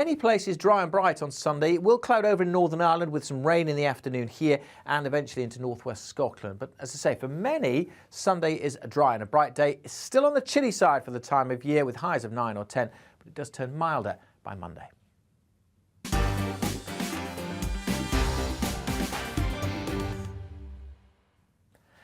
Many places dry and bright on Sunday. It will cloud over in Northern Ireland with some rain in the afternoon here and eventually into northwest Scotland. But as I say, for many, Sunday is a dry and a bright day. It's still on the chilly side for the time of year with highs of 9 or 10, but it does turn milder by Monday.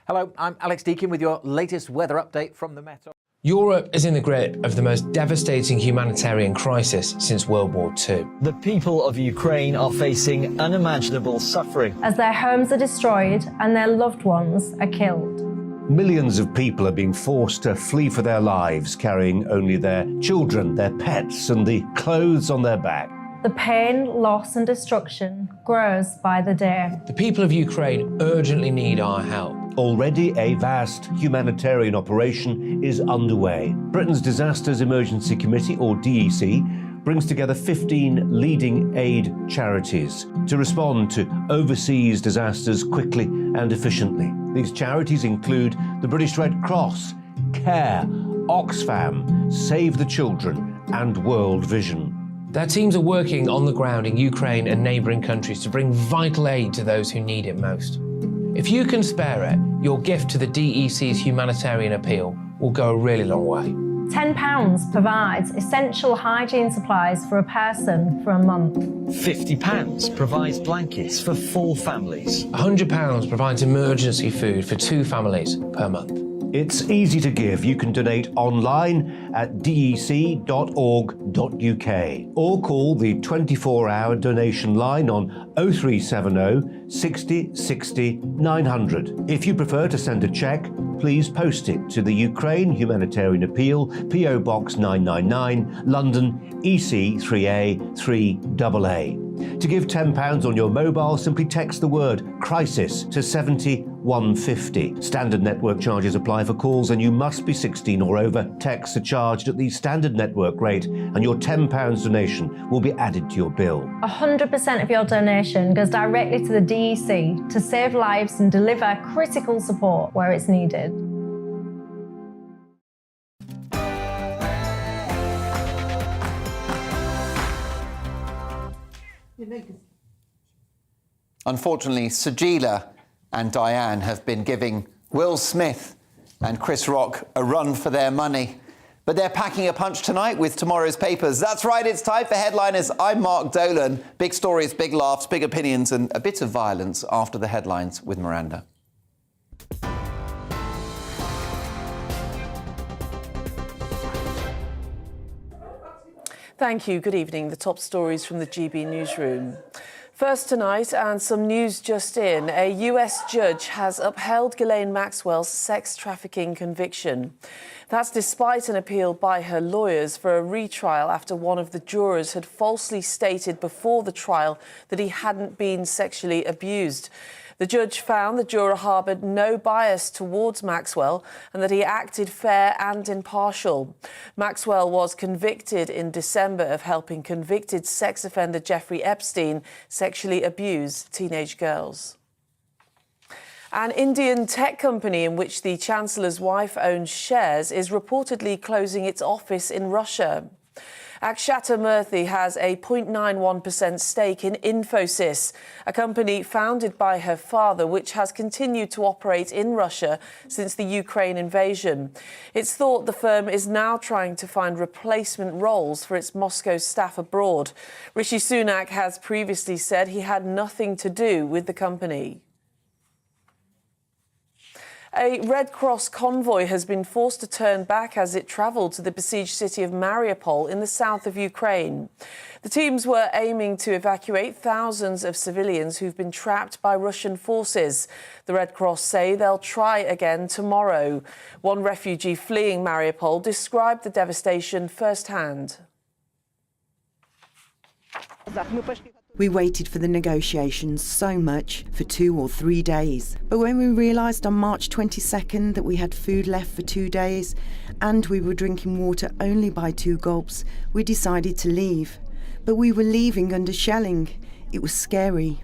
Hello, I'm Alex Deakin with your latest weather update from the Met. Europe is in the grip of the most devastating humanitarian crisis since World War II. The people of Ukraine are facing unimaginable suffering as their homes are destroyed and their loved ones are killed. Millions of people are being forced to flee for their lives, carrying only their children, their pets, and the clothes on their back. The pain, loss and destruction grows by the day. The people of Ukraine urgently need our help. Already a vast humanitarian operation is underway. Britain's Disasters Emergency Committee, or DEC, brings together 15 leading aid charities to respond to overseas disasters quickly and efficiently. These charities include the British Red Cross, CARE, Oxfam, Save the Children and World Vision. Their teams are working on the ground in Ukraine and neighbouring countries to bring vital aid to those who need it most. If you can spare it, your gift to the DEC's humanitarian appeal will go a really long way. £10 provides essential hygiene supplies for a person for a month. £50 provides blankets for 4 families. £100 provides emergency food for 2 families per month. It's easy to give. You can donate online at dec.org.uk or call the 24-hour donation line on 0370 60 60 900. If you prefer to send a cheque, please post it to the Ukraine Humanitarian Appeal, P.O. Box 999, London, EC 3A 3AA. To give £10 on your mobile, simply text the word crisis to 70150. Standard network charges apply for calls and you must be 16 or over. Texts are charged at the standard network rate and your £10 donation will be added to your bill. 100% of your donation goes directly to the DEC to save lives and deliver critical support where it's needed. Unfortunately, Sajila and Diane have been giving Will Smith and Chris Rock a run for their money. But they're packing a punch tonight with tomorrow's papers. That's right, it's time for Headliners. I'm Mark Dolan. Big stories, big laughs, big opinions and a bit of violence after the headlines with Miranda. Thank you. Good evening. The top stories from the GB newsroom. First tonight, and some news just in, a US judge has upheld Ghislaine Maxwell's sex trafficking conviction. That's despite an appeal by her lawyers for a retrial after one of the jurors had falsely stated before the trial that he hadn't been sexually abused. The judge found the juror harboured no bias towards Maxwell and that he acted fair and impartial. Maxwell was convicted in December of helping convicted sex offender Jeffrey Epstein sexually abuse teenage girls. An Indian tech company in which the Chancellor's wife owns shares is reportedly closing its office in Russia. Akshata Murthy has a 0.91% stake in Infosys, a company founded by her father which has continued to operate in Russia since the Ukraine invasion. It's thought the firm is now trying to find replacement roles for its Moscow staff abroad. Rishi Sunak has previously said he had nothing to do with the company. A Red Cross convoy has been forced to turn back as it travelled to the besieged city of Mariupol in the south of Ukraine. The teams were aiming to evacuate thousands of civilians who've been trapped by Russian forces. The Red Cross say they'll try again tomorrow. One refugee fleeing Mariupol described the devastation firsthand. We waited for the negotiations so much for 2 or 3 days. But when we realised on March 22nd that we had food left for 2 days and we were drinking water only by 2 gulps, we decided to leave. But we were leaving under shelling. It was scary.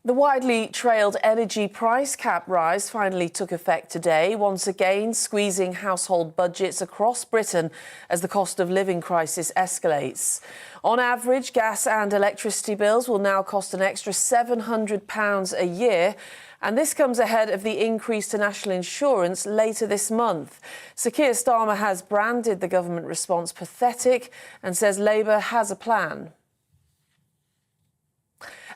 The widely trailed energy price cap rise finally took effect today, once again squeezing household budgets across Britain as the cost of living crisis escalates. On average, gas and electricity bills will now cost an extra £700 a year, and this comes ahead of the increase to national insurance later this month. Sir Keir Starmer has branded the government response pathetic and says Labour has a plan.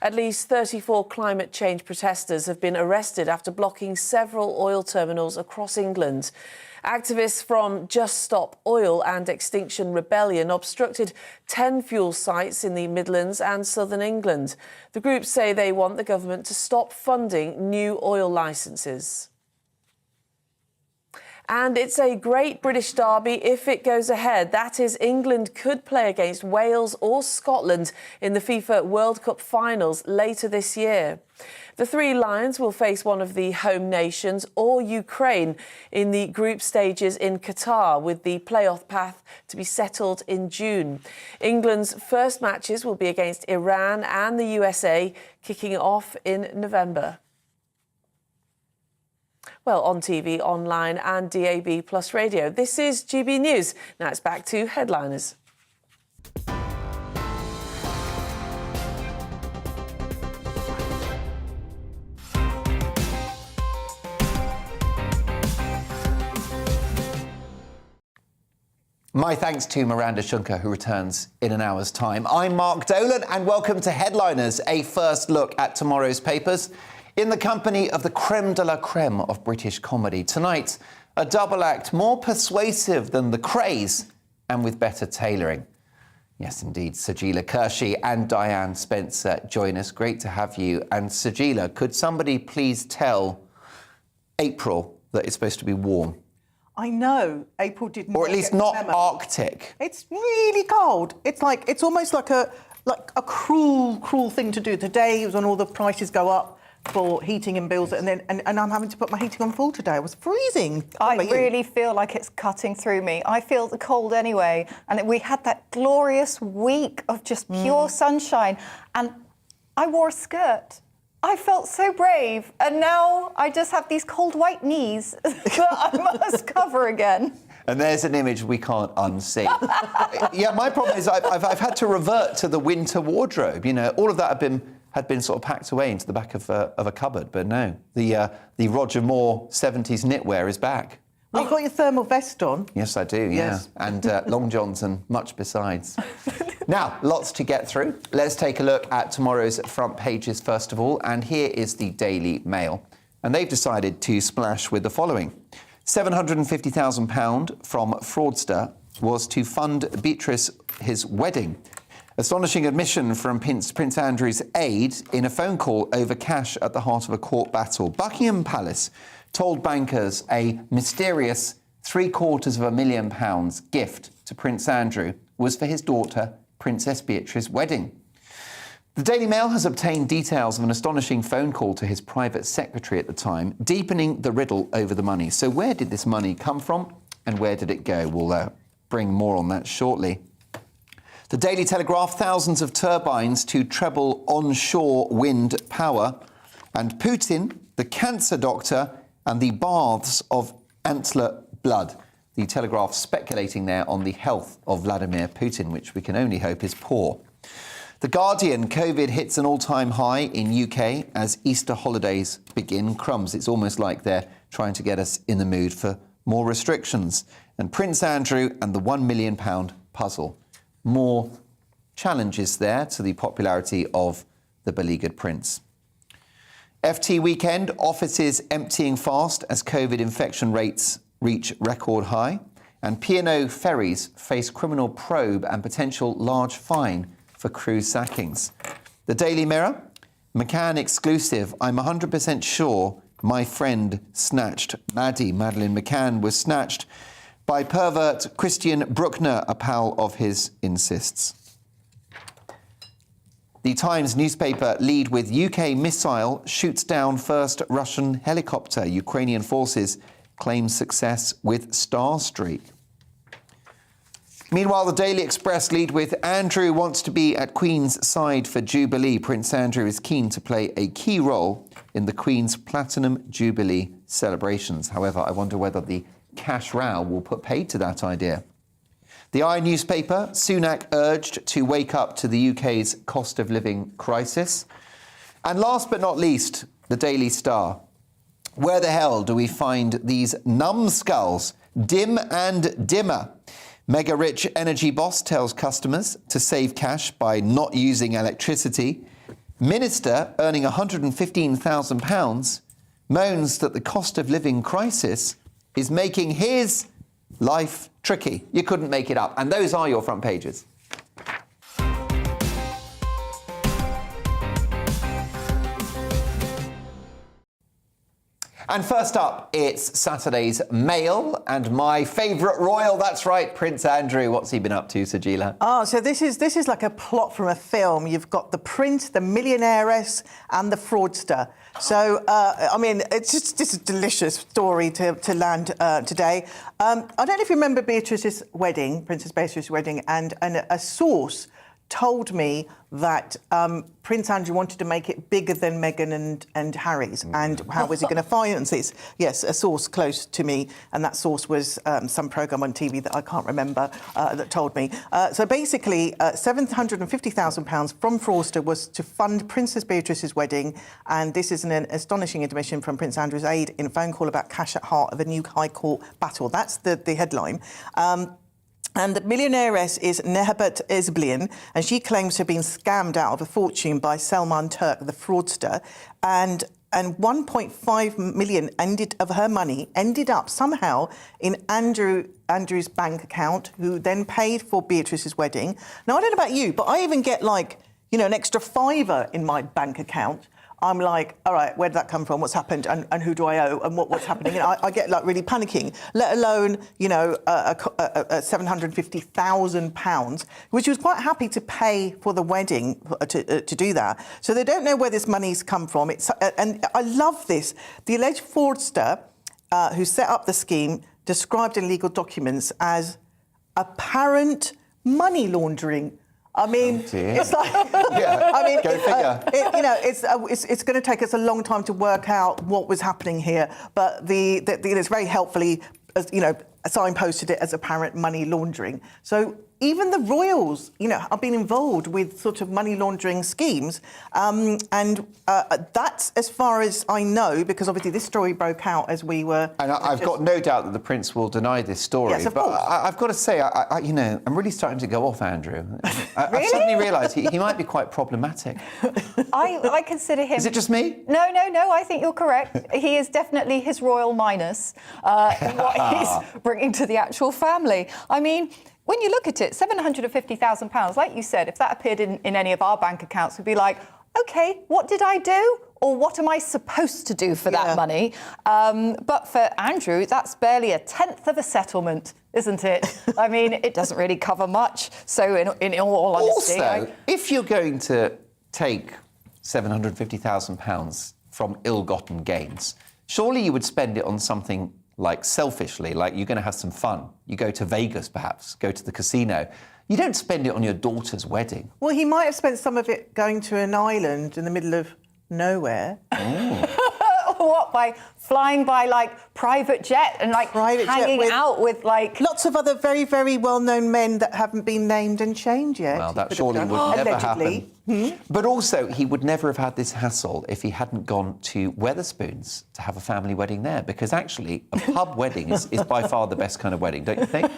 At least 34 climate change protesters have been arrested after blocking several oil terminals across England. Activists from Just Stop Oil and Extinction Rebellion obstructed 10 fuel sites in the Midlands and southern England. The groups say they want the government to stop funding new oil licences. And it's a great British derby if it goes ahead. That is, England could play against Wales or Scotland in the FIFA World Cup finals later this year. The Three Lions will face one of the home nations or Ukraine in the group stages in Qatar, with the playoff path to be settled in June. England's first matches will be against Iran and the USA, kicking off in November. Well, on TV, online and DAB plus radio. This is GB News. Now it's back to headliners. My thanks to Miranda Shunker, who returns in an hour's time. I'm Mark Dolan, and welcome to Headliners, a first look at tomorrow's papers in the company of the creme de la creme of British comedy. Tonight, a double act more persuasive than The Craze and with better tailoring. Yes, indeed, Sajeela Kershi and Diane Spencer join us. Great to have you. And Sajeela, could somebody please tell April that it's supposed to be warm? I know. April didn't. Or at least not Arctic. It's really cold. It's almost like a cruel thing to do. Today was when all the prices go up for heating and bills, and I'm having to put my heating on full today. It was freezing. I really feel like it's cutting through me. I feel the cold anyway, and we had that glorious week of just pure sunshine, and I wore a skirt. I felt so brave, and now I just have these cold white knees that I must cover again. And there's an image we can't unsee. Yeah, my problem is I've had to revert to the winter wardrobe. You know, all of that had been sort of packed away into the back of a cupboard, but no, the Roger Moore 70s knitwear is back. Well, you've got your thermal vest on. Yes, I do, yeah. Yes. And long johns and much besides. Now, lots to get through. Let's take a look at tomorrow's front pages first of all, and here is the Daily Mail. And they've decided to splash with the following. £750,000 from fraudster was to fund Beatrice his wedding. Astonishing admission from Prince Andrew's aide in a phone call over cash at the heart of a court battle. Buckingham Palace told bankers a mysterious £750,000 gift to Prince Andrew was for his daughter, Princess Beatrice's wedding. The Daily Mail has obtained details of an astonishing phone call to his private secretary at the time, deepening the riddle over the money. So where did this money come from and where did it go? We'll bring more on that shortly. The Daily Telegraph, thousands of turbines to treble onshore wind power. And Putin, the cancer doctor, and the baths of antler blood. The Telegraph speculating there on the health of Vladimir Putin, which we can only hope is poor. The Guardian, COVID hits an all-time high in UK as Easter holidays begin. Crumbs, it's almost like they're trying to get us in the mood for more restrictions. And Prince Andrew and the £1 million puzzle. More challenges there to the popularity of the beleaguered prince. FT weekend, offices emptying fast as COVID infection rates reach record high. And P&O ferries face criminal probe and potential large fine for cruise sackings. The Daily Mirror, McCann exclusive. I'm 100% sure my friend snatched. Madeleine McCann was snatched by pervert Christian Bruckner, a pal of his, insists. The Times newspaper lead with UK missile shoots down first Russian helicopter. Ukrainian forces claim success with Starstreak. Meanwhile, the Daily Express lead with Andrew wants to be at Queen's side for Jubilee. Prince Andrew is keen to play a key role in the Queen's Platinum Jubilee celebrations. However, I wonder whether the cash row will put paid to that idea. The Eye newspaper, Sunak urged to wake up to the UK's cost of living crisis. And last but not least, the Daily Star. Where the hell do we find these numbskulls? Dim and dimmer. Mega-rich energy boss tells customers to save cash by not using electricity. Minister earning £115,000 moans that the cost of living crisis is making his life tricky. You couldn't make it up. And those are your front pages. And first up, it's Saturday's Mail and my favourite royal, that's right, Prince Andrew. What's he been up to, Sajila? Oh, so this is like a plot from a film. You've got the prince, the millionairess and the fraudster. So, I mean, it's just a delicious story to land today. I don't know if you remember Beatrice's wedding, Princess Beatrice's wedding, and a source told me that Prince Andrew wanted to make it bigger than Meghan and Harry's, and how was he going to finance this? Yes, a source close to me, and that source was some programme on TV that I can't remember that told me. So basically, £750,000 from fraudster was to fund Princess Beatrice's wedding, and this is an astonishing admission from Prince Andrew's aide in a phone call about cash at heart of a new High Court battle. That's the headline. And the millionairess is Nehabat Ezblian, and she claims to have been scammed out of a fortune by Salman Turk, the fraudster, and 1.5 million of her money ended up somehow in Andrew's bank account, who then paid for Beatrice's wedding. Now, I don't know about you, but I even get an extra £5 in my bank account. I'm like, all right, where did that come from? What's happened? And who do I owe? And what's happening? And I get really panicking, let alone, £750,000, which he was quite happy to pay for the wedding to do that. So they don't know where this money's come from. And I love this. The alleged fraudster who set up the scheme described in legal documents as apparent money laundering. I mean, it's like, yeah, I mean, go figure. It's going to take us a long time to work out what was happening here, but it's very helpfully, signposted it as apparent money laundering. So even the royals, have been involved with sort of money laundering schemes, and that's as far as I know, because obviously this story broke out as we were. And I've got no doubt that the prince will deny this story. Yes, of but course. I've got to say, I'm really starting to go off Andrew. I've suddenly realised he might be quite problematic. I consider him. Is it just me? No. I think you're correct. He is definitely his royal minus in what he's bringing to the actual family. I mean, when you look at it, £750,000, like you said, if that appeared in any of our bank accounts, we'd be like, OK, what did I do? Or what am I supposed to do for that money? But for Andrew, that's barely 1/10 of a settlement, isn't it? I mean, it doesn't really cover much. So in all honesty... Also, if you're going to take £750,000 from ill-gotten gains, surely you would spend it on something like selfishly, like you're going to have some fun. You go to Vegas, perhaps, go to the casino. You don't spend it on your daughter's wedding. Well, he might have spent some of it going to an island in the middle of nowhere. What, by flying by, private jet and, hanging out with, lots of other very, very well-known men that haven't been named and changed yet. Well, that surely would never happen. But also, he would never have had this hassle if he hadn't gone to Wetherspoons to have a family wedding there, because actually, a pub wedding is by far the best kind of wedding, don't you think?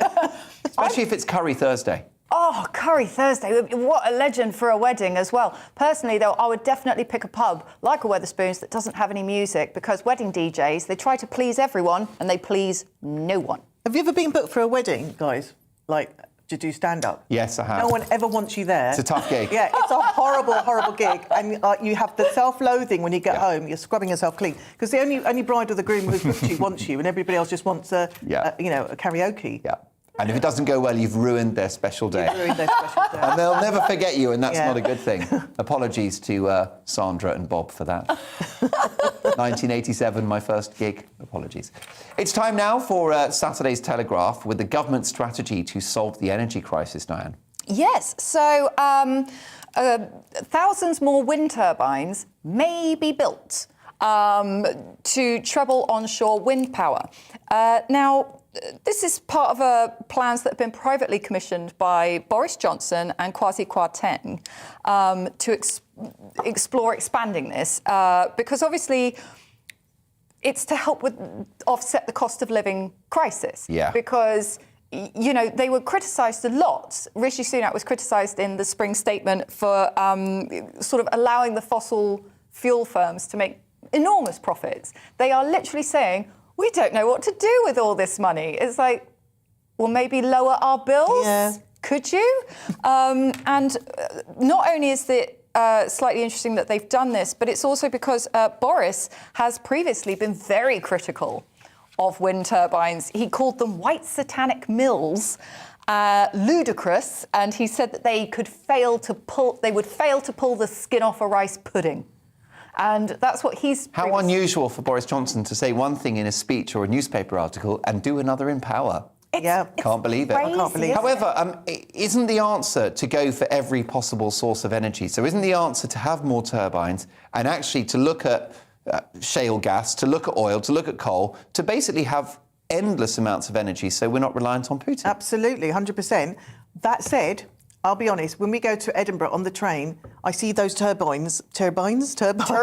Especially if it's Curry Thursday. Oh, Curry Thursday. What a legend for a wedding as well. Personally, though, I would definitely pick a pub like a Wetherspoons that doesn't have any music, because wedding DJs, they try to please everyone and they please no one. Have you ever been booked for a wedding, guys? To do stand-up? Yes, I have. No one ever wants you there. It's a tough gig. Yeah, it's a horrible, horrible gig. And you have the self-loathing when you get home. You're scrubbing yourself clean. Because the only bride or the groom who's booked you wants you, and everybody else just wants a karaoke. Yeah. And if it doesn't go well, you've ruined their special day. And they'll never forget you, and that's not a good thing. Apologies to Sandra and Bob for that. 1987, my first gig. Apologies. It's time now for Saturday's Telegraph with the government strategy to solve the energy crisis, Diane. Yes, so thousands more wind turbines may be built to treble onshore wind power. Now, this is part of plans that have been privately commissioned by Boris Johnson and Kwasi Kwarteng to explore expanding this, because obviously it's to help offset the cost of living crisis. Yeah. Because, you know, they were criticised a lot. Rishi Sunak was criticised in the spring statement for sort of allowing the fossil fuel firms to make enormous profits. They are literally saying, we don't know what to do with all this money. It's like, well, maybe lower our bills? Yeah. Could you? And not only is it slightly interesting that they've done this, but it's also because Boris has previously been very critical of wind turbines. He called them white satanic mills, ludicrous, and he said that they would fail to pull the skin off a rice pudding. And that's what he's... How unusual for Boris Johnson to say one thing in a speech or a newspaper article and do another in power. Can't believe it. Crazy, I can't believe it. However, isn't the answer to go for every possible source of energy? So isn't the answer to have more turbines and actually to look at shale gas, to look at oil, to look at coal, to basically have endless amounts of energy so we're not reliant on Putin? Absolutely, 100%. That said, I'll be honest, when we go to Edinburgh on the train, I see those turbines. She sees those turbines.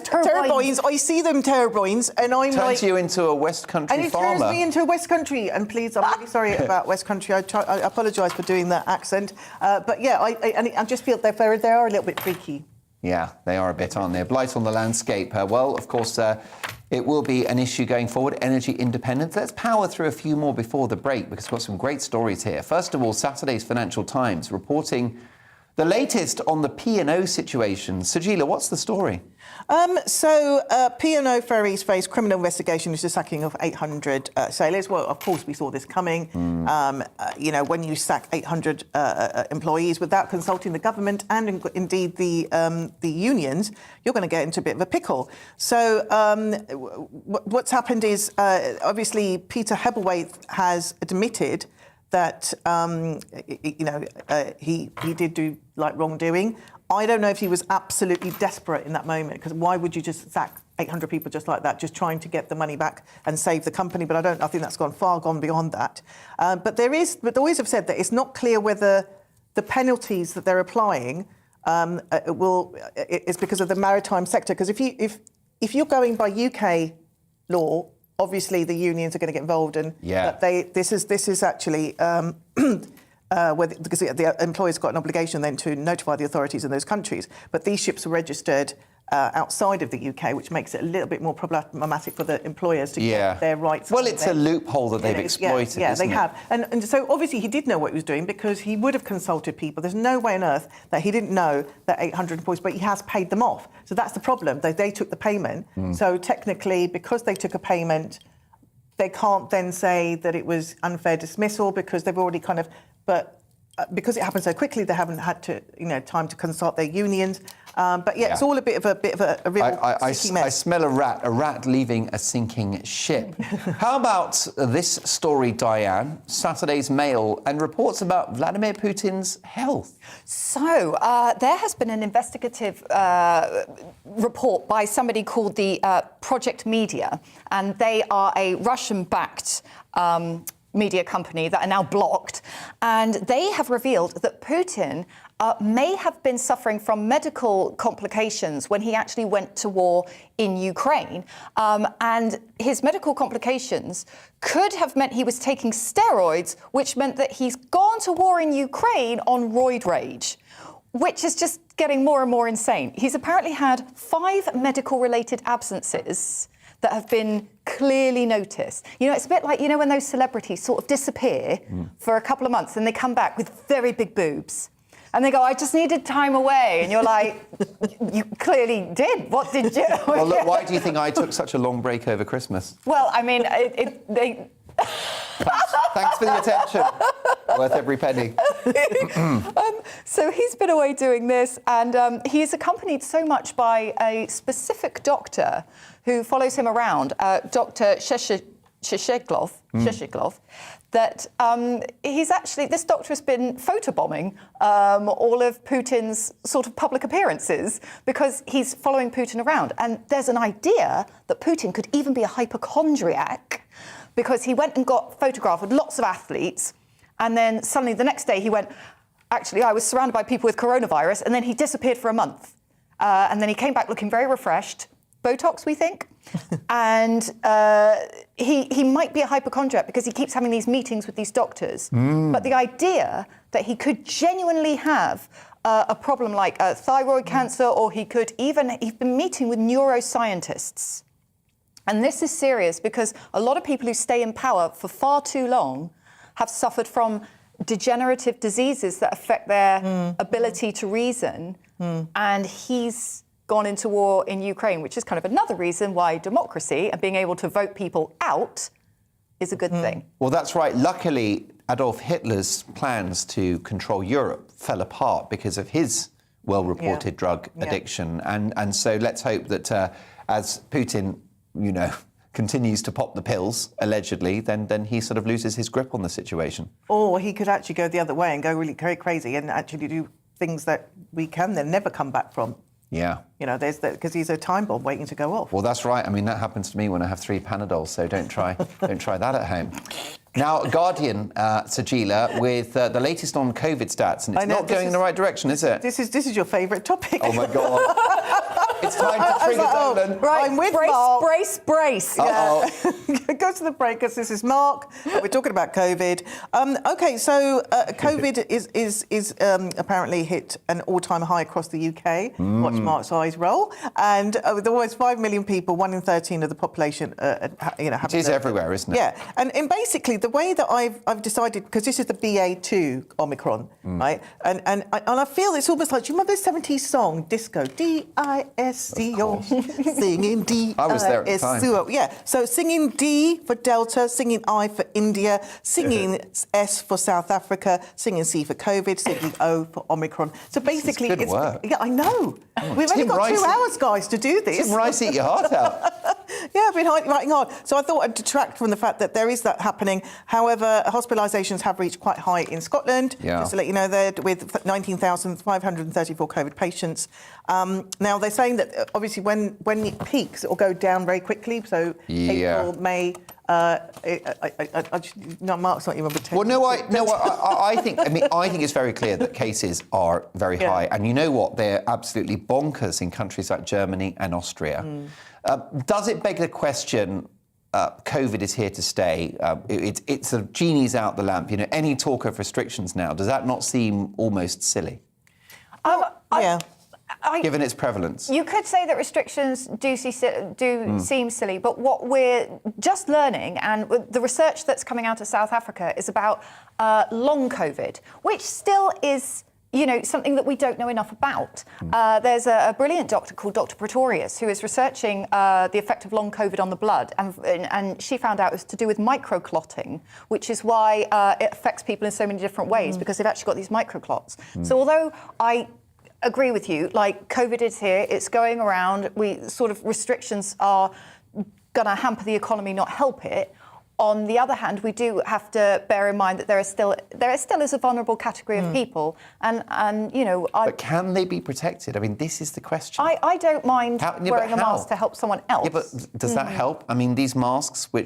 Turbines, I see them turbines, and I'm Turns you into a West Country farmer. And it turns me into a West Country. And please, I'm really sorry about West Country. I apologise for doing that accent. But yeah, I just feel they are a little bit freaky. Yeah, they are a bit, aren't they? A blight on the landscape. Well, of course, it will be an issue going forward, energy independence. Let's power through a few more before the break, because we've got some great stories here. First of all, Saturday's Financial Times reporting the latest on the P&O situation. Sajila, what's the story? So P&O ferries face criminal investigation into the sacking of 800 sailors. Well, of course, we saw this coming. You know, when you sack 800 employees without consulting the government and indeed the unions, you're going to get into a bit of a pickle. So what's happened is, obviously, Peter Hebblethwaite has admitted that, he did do, wrongdoing. I don't know if he was absolutely desperate in that moment, because why would you just sack 800 people just like that, just trying to get the money back and save the company? But I think that's gone beyond that. But the lawyers have said that it's not clear whether the penalties that they're applying is because of the maritime sector. Because if you're going by UK law, obviously the unions are going to get involved, and this is actually because the employer's got an obligation then to notify the authorities in those countries. But these ships are registered outside of the UK, which makes it a little bit more problematic for the employers to get their rights. Well, it's a loophole that they've exploited. Yeah, they have. And so obviously he did know what he was doing, because he would have consulted people. There's no way on earth that he didn't know that 800 employees, but he has paid them off. So that's the problem. They took the payment. So technically, because they took a payment, they can't then say that it was unfair dismissal, because they've already but because it happened so quickly, they haven't had time to consult their unions. It's all a bit of a real sticky mess. I smell a rat leaving a sinking ship. How about this story, Diane? Saturday's Mail, and reports about Vladimir Putin's health. So there has been an investigative report by somebody called the Project Media, and they are a Russian-backed media company that are now blocked, and they have revealed that Putin may have been suffering from medical complications when he actually went to war in Ukraine, and his medical complications could have meant he was taking steroids, which meant that he's gone to war in Ukraine on roid rage, which is just getting more and more insane. He's apparently had 5 medical-related absences that have been clearly noticed. You know, it's a bit like, when those celebrities sort of disappear for a couple of months and they come back with very big boobs. And they go, I just needed time away. And you're like, you clearly did. What did you... Well, look, why do you think I took such a long break over Christmas? Well, I mean, Thanks for the attention. Worth every penny. So he's been away doing this, and he is accompanied so much by a specific doctor who follows him around, Dr. Shesheglov, that this doctor has been photobombing all of Putin's sort of public appearances because he's following Putin around. And there's an idea that Putin could even be a hypochondriac because he went and got photographed with lots of athletes, and then suddenly the next day he went, actually, I was surrounded by people with coronavirus, and then he disappeared for a month. And then he came back looking very refreshed. Botox, we think. And he might be a hypochondriac because he keeps having these meetings with these doctors. But the idea that he could genuinely have a problem like thyroid cancer, or he's been meeting with neuroscientists. And this is serious because a lot of people who stay in power for far too long have suffered from degenerative diseases that affect their ability to reason. And he's gone into war in Ukraine, which is kind of another reason why democracy and being able to vote people out is a good thing. Well, that's right. Luckily, Adolf Hitler's plans to control Europe fell apart because of his well-reported drug addiction. And so let's hope that as Putin, continues to pop the pills, allegedly, then he sort of loses his grip on the situation. Or he could actually go the other way and go really very crazy and actually do things that we can then never come back from. Yeah. There's that, because he's a time bomb waiting to go off. Well, that's right. I mean, that happens to me when I have 3 Panadols, so don't try that at home. Now, Guardian, Sajila, with the latest on COVID stats, and it's not going in the right direction, is it? This is your favourite topic. Oh, my God. It's time to trigger Dolan. Right, I'm with Mark. Brace. Yeah. Go to the break, because this is Mark. We're talking about COVID. OK, so COVID is apparently hit an all-time high across the UK. Watch Mark's eyes roll. And there was 5 million people, 1 in 13 of the population, It is everywhere, isn't it? Yeah, and basically the way that I've decided, because this is the BA2 Omicron, right? And I feel it's almost like, do you remember the 70s song, Disco, D-I-S-C-O, singing D. I was there at the time. Yeah, so singing D for Delta, singing I for India, singing S for South Africa, singing C for COVID, singing O for Omicron. So basically, it's good work. Yeah, I know. We've only got 2 hours, guys, to do this. Tim Rice, eat your heart out. Yeah, I've been writing hard. So I thought I'd detract from the fact that there is that happening. However, hospitalisations have reached quite high in Scotland. Yeah. Just to let you know, there with 19,534 COVID patients. Now, they're saying that obviously when it peaks, it will go down very quickly. So April, May. Mark's not even pretending. Well, I think it's very clear that cases are very high, and you know what? They're absolutely bonkers in countries like Germany and Austria. Does it beg the question? COVID is here to stay. It's a genie's out the lamp. Any talk of restrictions now, does that not seem almost silly? Given its prevalence. You could say that restrictions do seem silly, but what we're just learning, and the research that's coming out of South Africa, is about long COVID, which still is something that we don't know enough about. There's a brilliant doctor called Dr. Pretorius who is researching the effect of long COVID on the blood, and she found out it was to do with microclotting, which is why it affects people in so many different ways, because they've actually got these microclots. So although I agree with you, like, COVID is here, it's going around, restrictions are going to hamper the economy, not help it. On the other hand, we do have to bear in mind that there still is a vulnerable category of people, and But can they be protected? I mean, this is the question. I don't mind wearing a mask to help someone else. Yeah, but does that help? I mean, these masks, for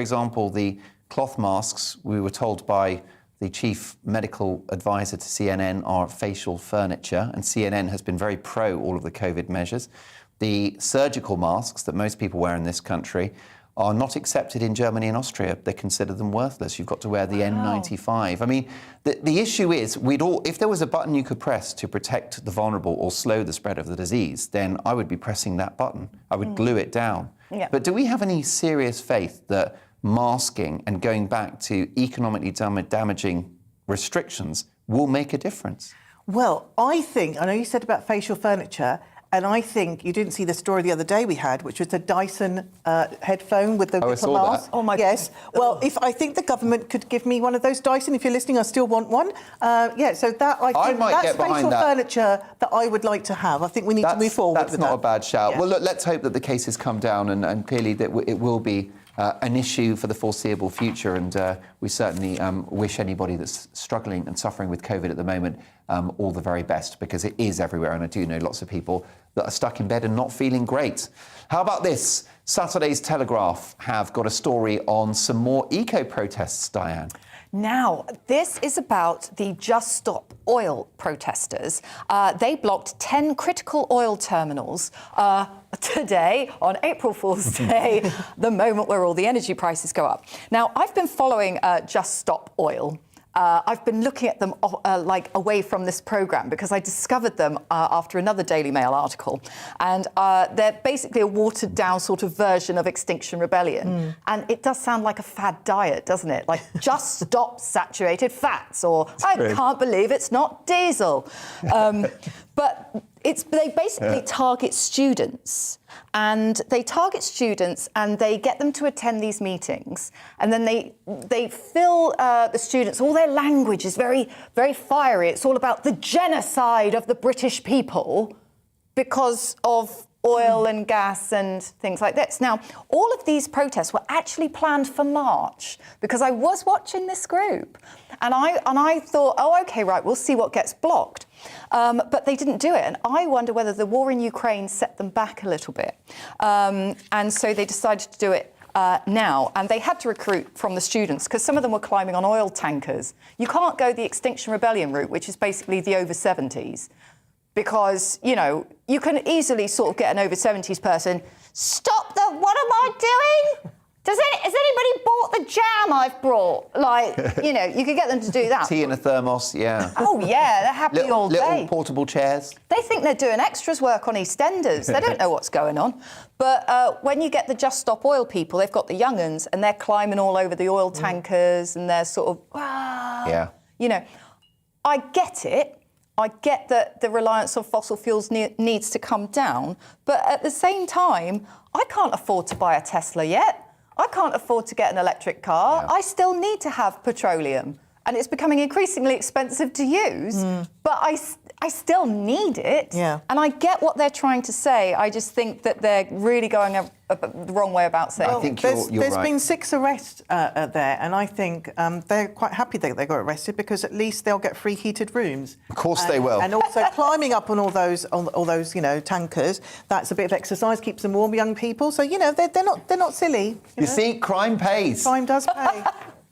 example, the cloth masks, we were told by the chief medical advisor to CNN, are facial furniture, and CNN has been very pro all of the COVID measures. The surgical masks that most people wear in this country are not accepted in Germany and Austria. They consider them worthless. You've got to wear the N95. I mean, the issue is, if there was a button you could press to protect the vulnerable or slow the spread of the disease, then I would be pressing that button. I would glue it down. Yeah. But do we have any serious faith that masking and going back to economically damaging restrictions will make a difference? Well, I know you said about facial furniture, And I think you didn't see the story the other day we had, which was the Dyson headphone with the I saw mask. that. Oh my Yes. God. Well, if I think the government could give me one of those Dyson, if you're listening, I still want one. So that I think might that's get behind spatial that. furniture that I would like to have. I think we need to move forward That's with not that. a bad shout. Yeah. Well, look, let's hope that the cases come down and clearly that it will be an issue for the foreseeable future. And we certainly wish anybody that's struggling and suffering with COVID at the moment all the very best, because it is everywhere. And I do know lots of people that are stuck in bed and not feeling great. How about this? Saturday's Telegraph have got a story on some more eco-protests, Diane. Now, this is about the Just Stop Oil protesters. They blocked 10 critical oil terminals today, on April Fool's Day, the moment where all the energy prices go up. Now, I've been following Just Stop Oil. I've been looking at them away from this programme because I discovered them after another Daily Mail article. And they're basically a watered-down sort of version of Extinction Rebellion. And it does sound like a fad diet, doesn't it? Like, just stop saturated fats, or I can't believe it's not diesel. But they basically target students. And they target students and they get them to attend these meetings. And then they fill the students, all their language is very, very fiery. It's all about the genocide of the British people because of oil and gas and things like this. Now, all of these protests were actually planned for March, because I was watching this group and I thought, oh, OK, right, we'll see what gets blocked. But they didn't do it. And I wonder whether the war in Ukraine set them back a little bit. And so they decided to do it now. And they had to recruit from the students because some of them were climbing on oil tankers. You can't go the Extinction Rebellion route, which is basically the over 70s. Because, you know, you can easily sort of get an over 70s person, stop the, what am I doing? Has anybody bought the jam I've brought? Like, you know, you could get them to do that. Tea in a thermos, yeah. Oh, yeah, they're happy all day. Little portable chairs. They think they're doing extras work on EastEnders. They don't know what's going on. But when you get the Just Stop Oil people, they've got the young uns and they're climbing all over the oil tankers and they're sort of, yeah. You know, I get it. I get that the reliance on fossil fuels needs to come down. But at the same time, I can't afford to buy a Tesla yet. I can't afford to get an electric car. Yeah. I still need to have petroleum. And it's becoming increasingly expensive to use, but I still need it. Yeah. And I get what they're trying to say. I just think that they're really going the wrong way about saying I it. think you're There's right. been 6 arrests there, and I think they're quite happy that they got arrested, because at least they'll get free heated rooms. Of course they will. And also climbing up on all those you know, tankers. That's a bit of exercise, keeps them warm, young people. So you know they're not silly. You see, crime pays. Crime does pay.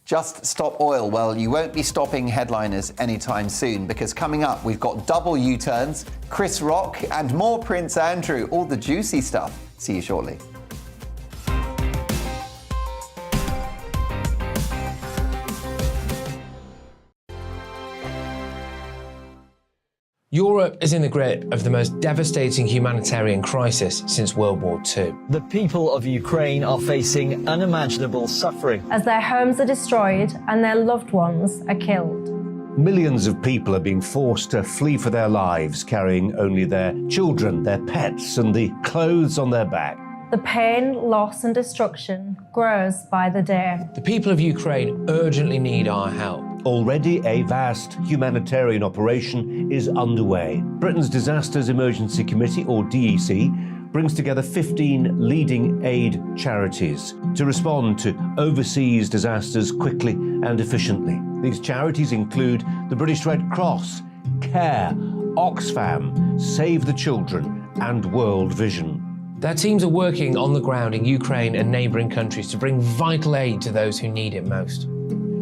Just Stop Oil. Well, you won't be stopping headliners anytime soon, because coming up, we've got double U-turns, Chris Rock, and more Prince Andrew. All the juicy stuff. See you shortly. Europe is in the grip of the most devastating humanitarian crisis since World War II. The people of Ukraine are facing unimaginable suffering. as their homes are destroyed and their loved ones are killed. Millions of people are being forced to flee for their lives, carrying only their children, their pets, and the clothes on their back. The pain, loss and destruction grows by the day. The people of Ukraine urgently need our help. Already a vast humanitarian operation is underway. Britain's Disasters Emergency Committee, or DEC, brings together 15 leading aid charities to respond to overseas disasters quickly and efficiently. These charities include the British Red Cross, CARE, Oxfam, Save the Children, and World Vision. Their teams are working on the ground in Ukraine and neighbouring countries to bring vital aid to those who need it most.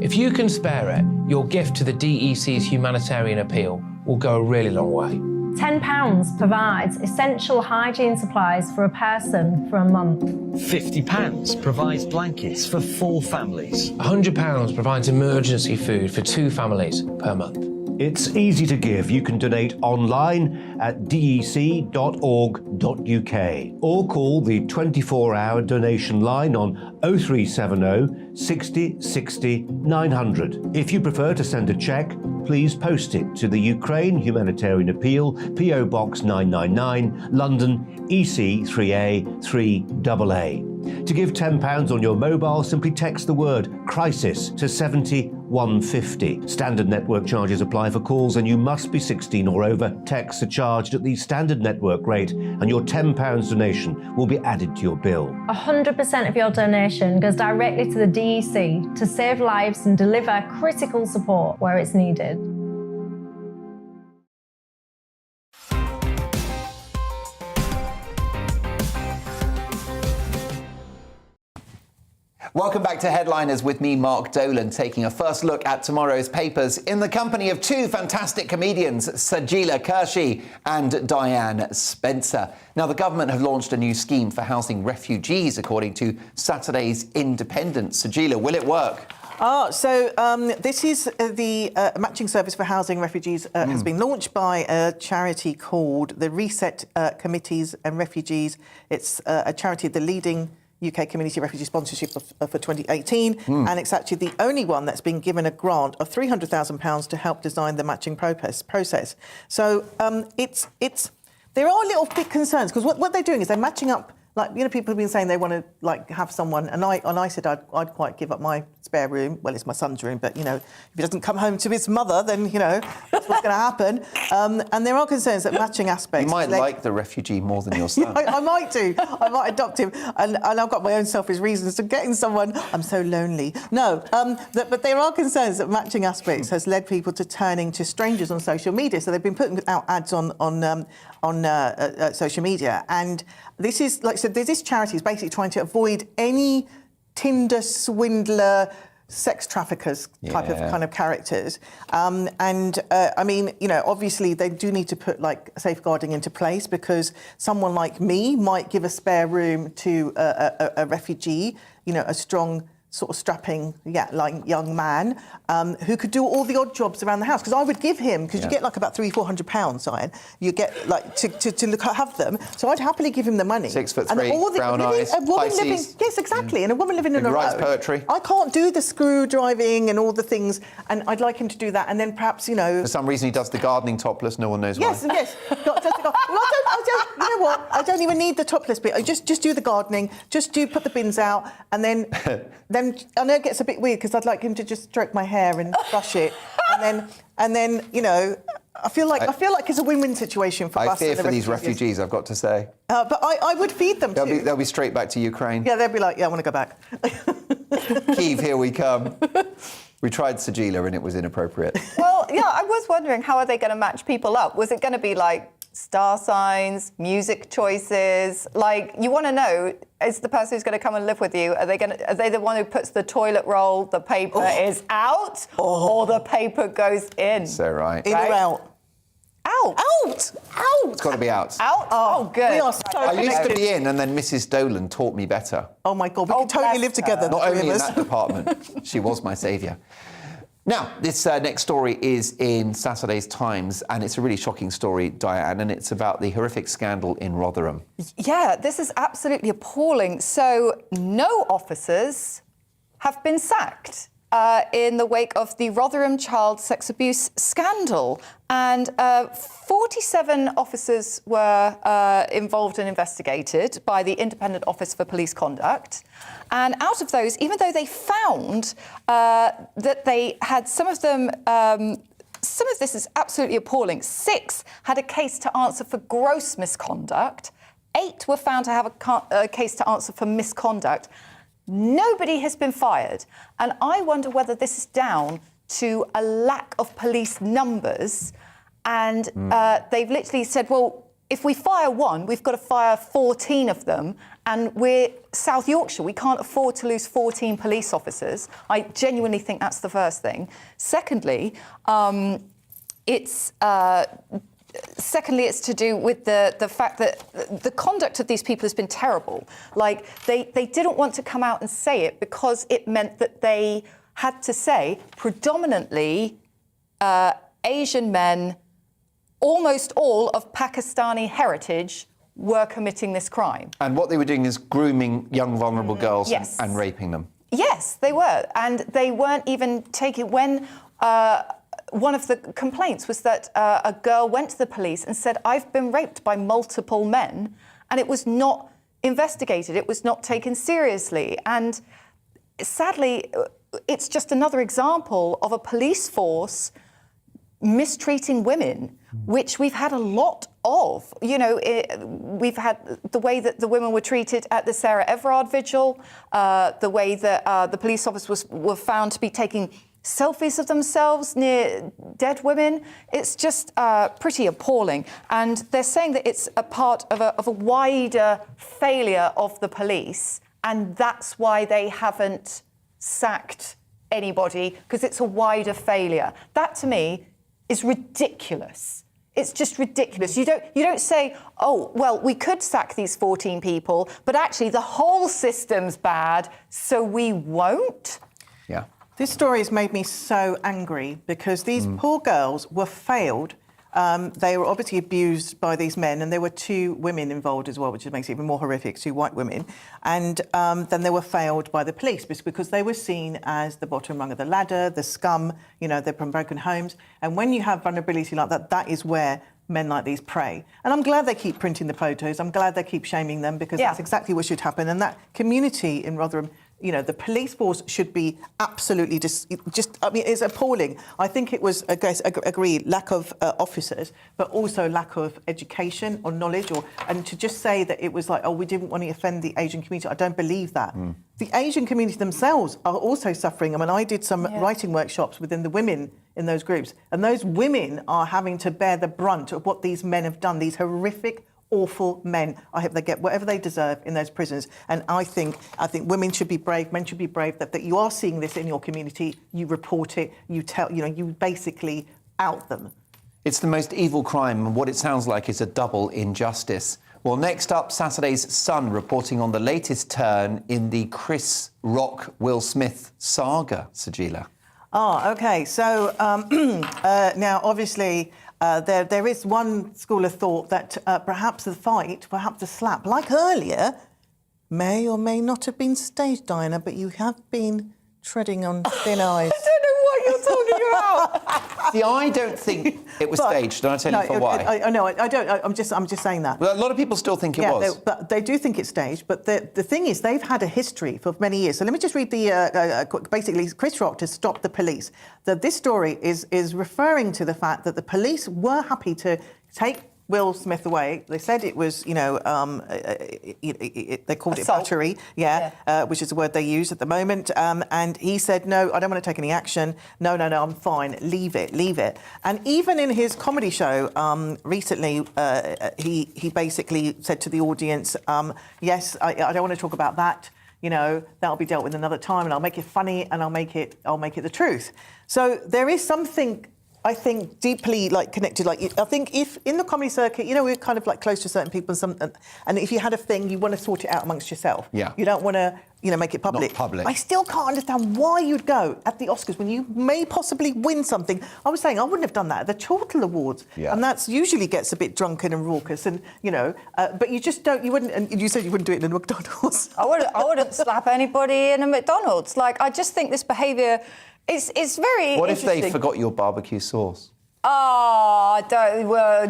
If you can spare it, your gift to the DEC's humanitarian appeal will go a really long way. £10 provides essential hygiene supplies for a person for a month. £50 provides blankets for 4 families. £100 provides emergency food for 2 families per month. It's easy to give. You can donate online at dec.org.uk or call the 24-hour donation line on 0370 60 60 900. If you prefer to send a cheque, please post it to the Ukraine Humanitarian Appeal, PO Box 999, London EC3A 3AA. To give £10 on your mobile, simply text the word crisis to 70150. Standard network charges apply for calls and you must be 16 or over. Texts are charged at the standard network rate and your £10 donation will be added to your bill. 100% of your donation goes directly to the DEC to save lives and deliver critical support where it's needed. Welcome back to Headliners with me, Mark Dolan, taking a first look at tomorrow's papers in the company of two fantastic comedians, Sajeela Kershi and Diane Spencer. Now, the government have launched a new scheme for housing refugees, according to Saturday's Independent. Sajeela, will it work? This is the matching service for housing refugees has been launched by a charity called the Reset Committees and Refugees. It's a charity, the leading UK community refugee sponsorship for 2018, and it's actually the only one that's been given a grant of £300,000 to help design the matching process. So there are little big concerns because what they're doing is they're matching up. Like, you know, people have been saying they want to, like, have someone, and I said I'd quite give up my spare room. Well, it's my son's room, but, you know, if he doesn't come home to his mother, then, you know, that's what's going to happen. And there are concerns that matching aspects... You might like the refugee more than your son. I might do. I might adopt him. And I've got my own selfish reasons for getting someone. I'm so lonely. No, but there are concerns that matching aspects has led people to turning to strangers on social media. So they've been putting out ads on social media. And this is, like I said, this charity is basically trying to avoid any Tinder swindler, sex traffickers type of kind of characters. I mean, you know, obviously they do need to put like safeguarding into place because someone like me might give a spare room to a refugee, you know, a strong sort of strapping, like young man who could do all the odd jobs around the house. Because I would give him, because you get like about £300-400, Ian. You get like to look have them. So I'd happily give him the money. 6'3", brown eyes, Pisces. Yes, exactly. And a woman living in a row. Writes poetry. I can't do the screw driving and all the things, and I'd like him to do that. And then perhaps, you know, for some reason he does the gardening topless. No one knows why. Yes. You know what? I don't even need the topless bit. I just do the gardening. Just put the bins out, and then I know it gets a bit weird because I'd like him to just stroke my hair and brush it, and then you know, I feel like it's a win-win situation for us. I fear for these refugees, I've got to say. But I would feed them too. They'll be straight back to Ukraine. Yeah, they'll be like, I want to go back. Kyiv, here we come. We tried Sajeela and it was inappropriate. Well, yeah, I was wondering, how are they going to match people up? Was it going to be like star signs, music choices? Like, you want to know, is the person who's going to come and live with you, are they the one who puts the toilet roll, the paper is out, or the paper goes in? So right. In or out? Out. It's got to be out. Out? Oh, good. We are so I used to connected. be in, and then Mrs. Dolan taught me better. Oh my God, we could totally live together. Not only in that department, she was my saviour. Now, this next story is in Saturday's Times, and it's a really shocking story, Diane, and it's about the horrific scandal in Rotherham. Yeah, this is absolutely appalling. So, no officers have been sacked in the wake of the Rotherham child sex abuse scandal. And 47 officers were involved and investigated by the Independent Office for Police Conduct. And out of those, even though they found that they had some of this is absolutely appalling. 6 had a case to answer for gross misconduct. 8 were found to have a case to answer for misconduct. Nobody has been fired. And I wonder whether this is down to a lack of police numbers. And they've literally said, well, if we fire 1, we've got to fire 14 of them. And we're South Yorkshire. We can't afford to lose 14 police officers. I genuinely think that's the first thing. Secondly, it's to do with the fact that the conduct of these people has been terrible. Like, they didn't want to come out and say it because it meant that they had to say predominantly Asian men, almost all of Pakistani heritage, were committing this crime. And what they were doing is grooming young, vulnerable girls and raping them. Yes, they were. And they weren't even taking... one of the complaints was that a girl went to the police and said, I've been raped by multiple men, and it was not investigated, it was not taken seriously. And sadly, it's just another example of a police force mistreating women, which we've had a lot of. You know, we've had the way that the women were treated at the Sarah Everard vigil, the way that the police officers were found to be taking selfies of themselves near dead women. It's just pretty appalling. And they're saying that it's a part of a wider failure of the police, and that's why they haven't sacked anybody, because it's a wider failure. That, to me, is ridiculous. It's just ridiculous. You don't say, oh, well, we could sack these 14 people, but actually the whole system's bad, so we won't. Yeah. This story has made me so angry because these poor girls were failed. They were obviously abused by these men, and there were 2 women involved as well, which makes it even more horrific, 2 white women. And then they were failed by the police because they were seen as the bottom rung of the ladder, the scum, you know, they're from broken homes. And when you have vulnerability like that, that is where men like these prey. And I'm glad they keep printing the photos. I'm glad they keep shaming them, because that's exactly what should happen. And that community in Rotherham, you know, the police force should be absolutely I mean, it's appalling. I think it was, I guess, agreed, lack of officers, but also lack of education or knowledge, and to just say that it was like, oh, we didn't want to offend the Asian community. I don't believe that. The Asian community themselves are also suffering. I mean, I did some writing workshops within the women in those groups, and those women are having to bear the brunt of what these men have done, these horrific, awful men. I hope they get whatever they deserve in those prisons. And I think women should be brave, men should be brave, that you are seeing this in your community, you report it, you tell, you know, you basically out them. It's the most evil crime, and what it sounds like is a double injustice. Well, next up, Saturday's Sun reporting on the latest turn in the Chris Rock, Will Smith saga, Sajila. OK. So now, obviously, there is one school of thought that perhaps the fight, perhaps the slap, like earlier, may or may not have been staged, Diana, but you have been treading on thin ice. I don't know what you're talking about. See, I don't think it was staged, and I'll tell you for why. I don't. I'm just saying that. Well, a lot of people still think it was. But they do think it's staged. But the thing is, they've had a history for many years. So let me just read basically, Chris Rock to stop the police. This story is referring to the fact that the police were happy to take Will Smith away. They said it was, you know, they called it battery, which is the word they use at the moment. And he said, no, I don't want to take any action. No, I'm fine. Leave it. And even in his comedy show recently, he basically said to the audience, yes, I don't want to talk about that. You know, that'll be dealt with another time, and I'll make it funny, and I'll make it the truth. So there is something, I think, deeply connected. I think if in the comedy circuit, you know, we're kind of close to certain people, and if you had a thing, you want to sort it out amongst yourself. Yeah. You don't want to, make it public. Not public. I still can't understand why you'd go at the Oscars when you may possibly win something. I was saying I wouldn't have done that at the Chortle Awards, and that's usually gets a bit drunken and raucous, and but you just don't. You wouldn't. And you said you wouldn't do it in a McDonald's. I wouldn't slap anybody in a McDonald's. I just think this behaviour. It's very What if they forgot your barbecue sauce? Oh,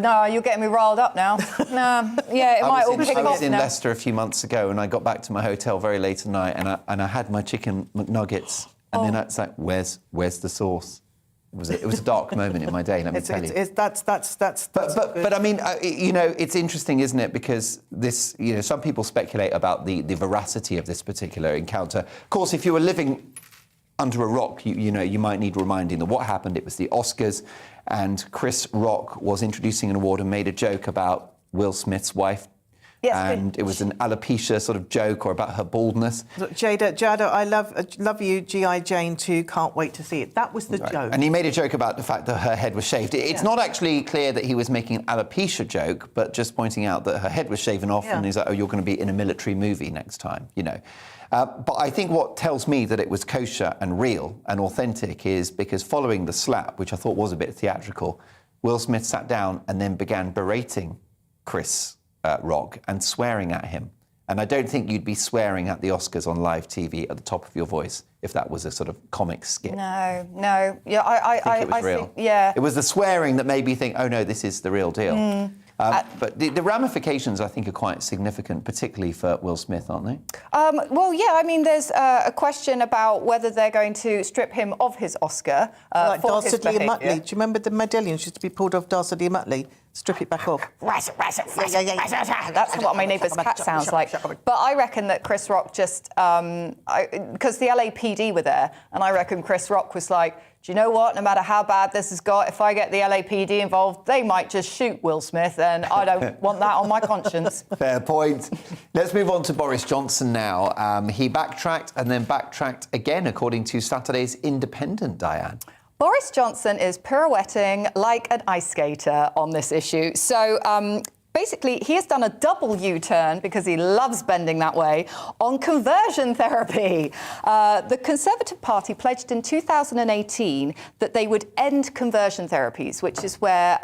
no, you're getting me riled up now. No, it might all pick I was off in now. Leicester a few months ago, and I got back to my hotel very late at night, and I had my chicken McNuggets, and then it's like, where's the sauce? It was a dark moment in my day, let me tell you. But I mean, it's interesting, isn't it? Because this, some people speculate about the veracity of this particular encounter. Of course, if you were living under a rock, you might need reminding that what happened. It was the Oscars, and Chris Rock was introducing an award and made a joke about Will Smith's wife. Yes, and it was an alopecia sort of joke, or about her baldness. Jada, I love you. G.I. Jane 2, can't wait to see it. That was the joke. And he made a joke about the fact that her head was shaved. It's not actually clear that he was making an alopecia joke, but just pointing out that her head was shaven off, and he's like, oh, you're going to be in a military movie next time, But I think what tells me that it was kosher and real and authentic is because following the slap, which I thought was a bit theatrical, Will Smith sat down and then began berating Chris Rock and swearing at him. And I don't think you'd be swearing at the Oscars on live TV at the top of your voice if that was a sort of comic skit. No. Yeah, I think it was real. Yeah. It was the swearing that made me think, oh no, this is the real deal. But the ramifications, I think, are quite significant, particularly for Will Smith, aren't they? Well, yeah, I mean, there's a question about whether they're going to strip him of his Oscar like for his Darcy behaviour. Muttley. Do you remember the medallions used to be pulled off Darcy Muttley? Strip it back off. That's what my neighbour's cat sounds like. But I reckon that Chris Rock just... Because the LAPD were there, and I reckon Chris Rock was like, do you know what? No matter how bad this has got, if I get the LAPD involved, they might just shoot Will Smith, and I don't want that on my conscience. Fair point. Let's move on to Boris Johnson now. He backtracked and then backtracked again, according to Saturday's Independent, Diane. Boris Johnson is pirouetting like an ice skater on this issue. So basically, he has done a double U-turn, because he loves bending that way, on conversion therapy. The Conservative Party pledged in 2018 that they would end conversion therapies, which is where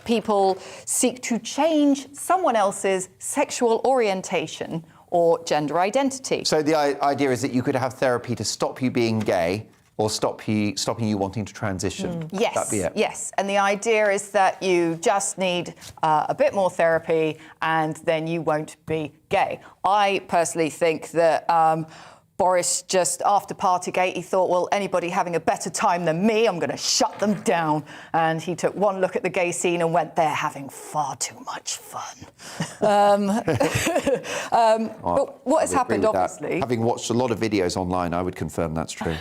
people seek to change someone else's sexual orientation or gender identity. So the idea is that you could have therapy to stop you being gay, or stopping you wanting to transition. Yes, that'd be it. Yes. And the idea is that you just need a bit more therapy, and then you won't be gay. I personally think that Boris just, after Partygate, he thought, well, anybody having a better time than me, I'm going to shut them down. And he took one look at the gay scene and went, they're having far too much fun. But what has happened, obviously... Having watched a lot of videos online, I would confirm that's true.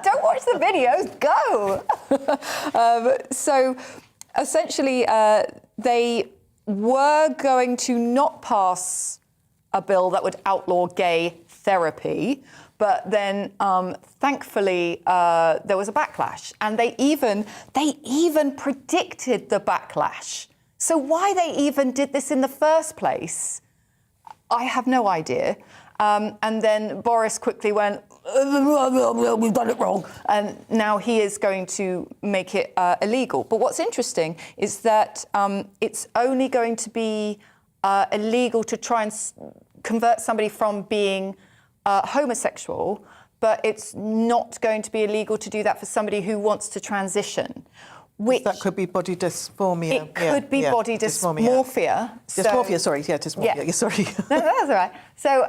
Don't watch the videos, go! So, essentially, they were going to not pass a bill that would outlaw gay therapy, but then thankfully there was a backlash, and they even predicted the backlash. So why they even did this in the first place, I have no idea. And then Boris quickly went, we've done it wrong, and now he is going to make it illegal. But what's interesting is that it's only going to be illegal to try and convert somebody from being homosexual, but it's not going to be illegal to do that for somebody who wants to transition. Which that could be body dysmorphia. It could be body dysmorphia. Dysmorphia, sorry, dysmorphia. Yeah. Sorry. No, that's all right. So,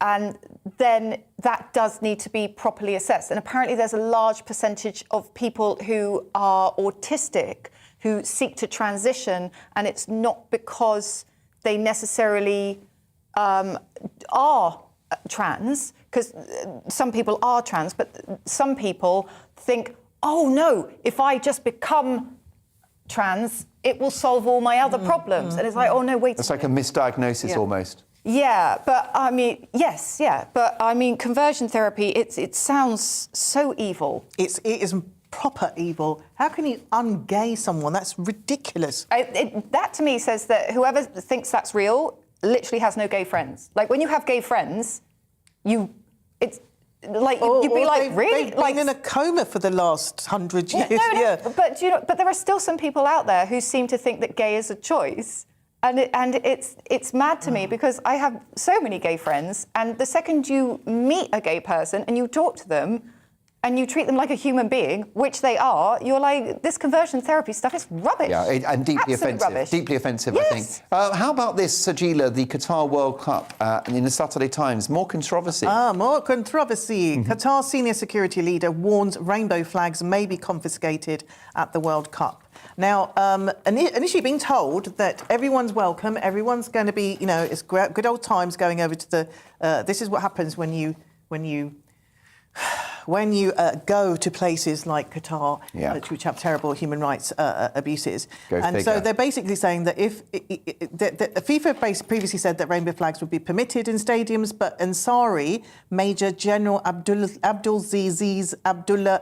and then that does need to be properly assessed. And apparently there's a large percentage of people who are autistic who seek to transition, and it's not because they necessarily are trans, because some people are trans, but some people think, oh no, if I just become trans, it will solve all my other problems. And it's like, oh no, wait. It's like a misdiagnosis almost. Yeah, but I mean, yes, yeah. But I mean, conversion therapy, it sounds so evil. It is proper evil. How can you ungay someone? That's ridiculous. That to me says that whoever thinks that's real literally has no gay friends. Like, when you have gay friends, it's like, you'd be like, really? They've been in a coma for the last 100 years. Yeah. But but there are still some people out there who seem to think that gay is a choice. And it's mad to me, because I have so many gay friends, and the second you meet a gay person and you talk to them and you treat them like a human being, which they are, you're like, this conversion therapy stuff is rubbish. Yeah, and deeply Absolute offensive. Rubbish. Deeply offensive, Yes. I think. How about this, Sajila, the Qatar World Cup in the Saturday Times? More controversy. More controversy. Qatar senior security leader warns rainbow flags may be confiscated at the World Cup. Now, initially being told that everyone's welcome, everyone's going to be, it's good old times going over to the... this is what happens when you go to places like Qatar, which have terrible human rights abuses. So they're basically saying that if FIFA previously said that rainbow flags would be permitted in stadiums, but Ansari, Major General Abdullah